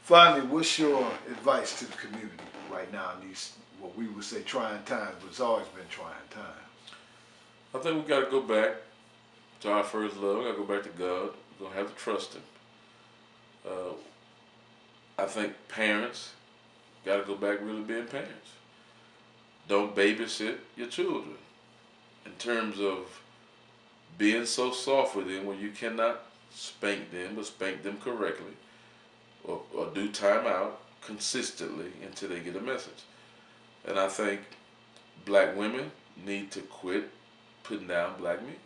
Finally, what's your advice to the community right now in these, what we would say, trying times, but it's always been trying times? I think we got to go back to our first love. We got to go back to God. We're going to have to trust Him. Uh, I think parents got to go back really being parents. Don't babysit your children in terms of being so soft with them when you cannot spank them, but spank them correctly, or do time out consistently until they get a message. And I think black women need to quit putting down black men.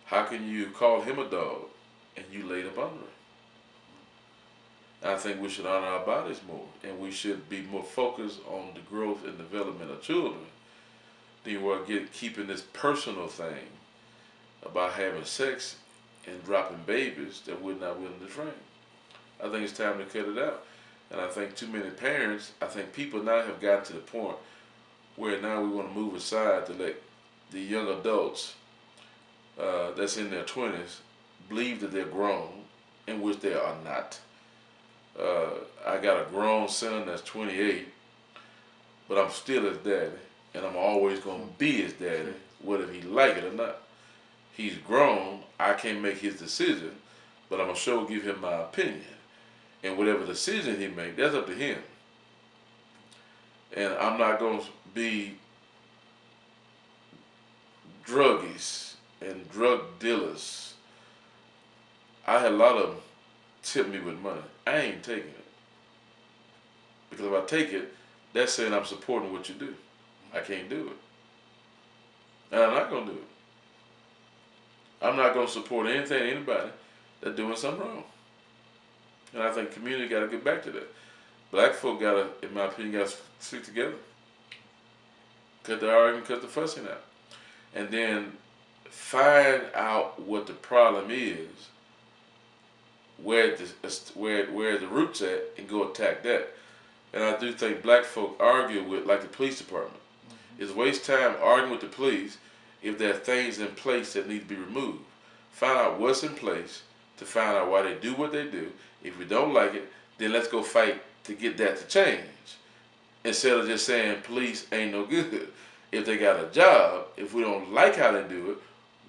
How can you call him a dog and you laid up under him? And I think we should honor our bodies more, and we should be more focused on the growth and development of children than we're keeping this personal thing about having sex and dropping babies that we're not willing to train. I think it's time to cut it out. And I think too many parents, I think people now have gotten to the point where now we want to move aside to let the young adults that's in their 20s believe that they're grown, in which they are not. I got a grown son that's 28, but I'm still his daddy, and I'm always going to be his daddy, whether he like it or not. He's grown, I can't make his decision, but I'm going to sure give him my opinion. And whatever decision he makes, that's up to him. And I'm not going to be druggies and drug dealers. I had a lot of them tip me with money. I ain't taking it. Because if I take it, that's saying I'm supporting what you do. I can't do it. And I'm not going to do it. I'm not going to support anything, anybody that's doing something wrong. And I think community got to get back to that. Black folk got to, in my opinion, got to stick together. Cut the arguing, cut the fussing out. And then find out what the problem is, where the root's at, and go attack that. And I do think black folk argue with, like the police department. It's waste time arguing with the police if there are things in place that need to be removed. Find out what's in place to find out why they do what they do. If we don't like it, then let's go fight to get that to change. Instead of just saying police ain't no good. If they got a job, if we don't like how they do it,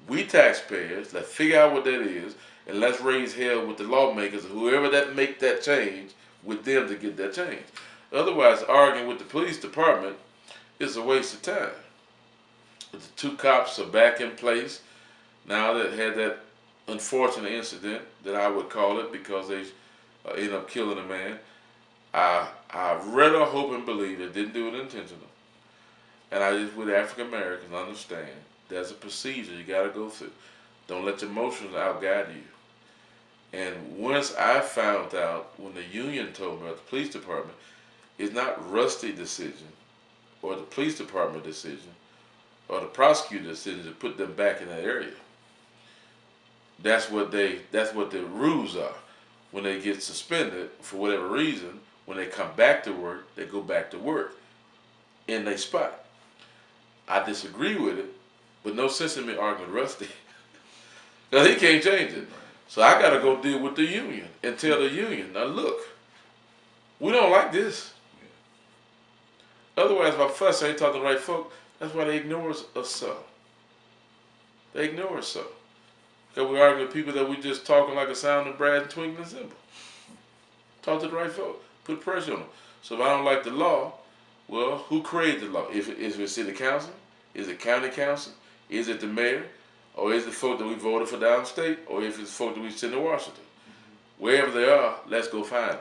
we taxpayers, let's figure out what that is, and let's raise hell with the lawmakers or whoever that make that change with them to get that change. Otherwise, arguing with the police department is a waste of time. But the two cops are back in place now that had that unfortunate incident that I would call it, because they ended up killing a man. I rather hope and believe they didn't do it intentional. And I just, with African Americans, understand there's a procedure you got to go through. Don't let your emotions outguide you. And once I found out, when the union told me, or the police department, it's not Rusty's decision, or the police department decision, or the prosecutor decision to put them back in that area. That's what the rules are. When they get suspended for whatever reason, when they come back to work, they go back to work in their spot. I disagree with it, but no sense in me arguing with Rusty, because he can't change it. So I got to go deal with the union and tell the union, now look, we don't like this. Otherwise, if I fuss, I ain't talking to the right folk. That's why they ignore us so. They ignore us so. Because we argue with people that we just talking like a sounding brass and twinkling cymbal. Talk to the right folk. Put pressure on them. So if I don't like the law, well, who created the law? Is it city council? Is it county council? Is it the mayor? Or is it folk that we voted for downstate? Or if it's folk that we sent to Washington? Wherever they are, let's go find them.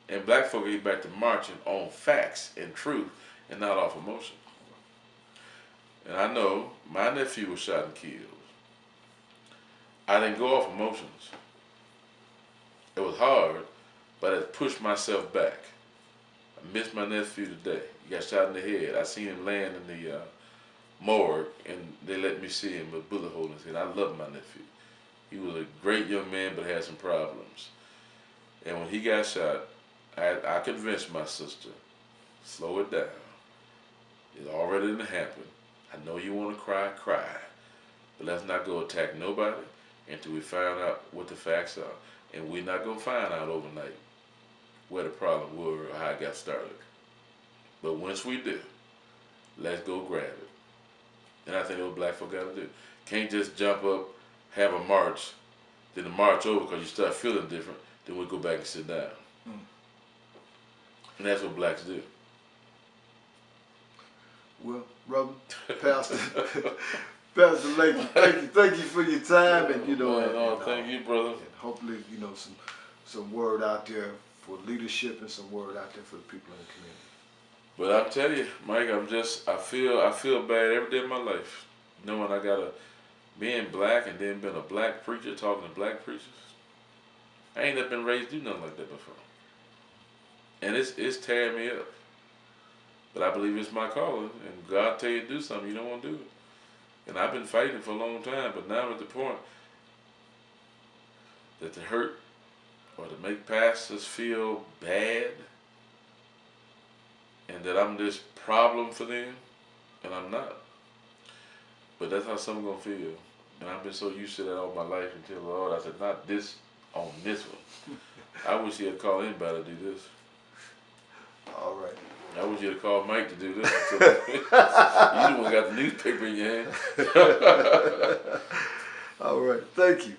And black folk get back to marching on facts and truth and not off emotion. And I know my nephew was shot and killed. I didn't go off emotions. It was hard, but I pushed myself back. I missed my nephew today. He got shot in the head. I seen him laying in the morgue, and they let me see him with a bullet hole in his head. I love my nephew. He was a great young man, but had some problems. And when he got shot, I convinced my sister, slow it down. It already didn't happen. I know you want to cry, cry. But let's not go attack nobody until we find out what the facts are. And we're not going to find out overnight where the problem was or how it got started. But once we do, let's go grab it. And I think that's what black folk got to do. Can't just jump up, have a march, then the march over because you start feeling different, then we go back and sit down. And that's what blacks do. Well, brother, Pastor, Pastor Latham, thank you for your time, and thank you, brother. And hopefully, some word out there for leadership and some word out there for the people in the community. But I'll tell you, Mike, I feel bad every day of my life, knowing I gotta being black and then being a black preacher talking to black preachers. I ain't never been raised to do nothing like that before, and it's tearing me up. But I believe it's my calling, and God tell you to do something, you don't want to do it. And I've been fighting for a long time, but now I'm at the point that to hurt or to make pastors feel bad and that I'm this problem for them, and I'm not. But that's how some gonna feel. And I've been so used to that all my life until the Lord, I said, not this on this one. I wish he had called anybody to do this. All right. I wish you had called Mike to do this. You the one got the newspaper in your hand. All right. Thank you.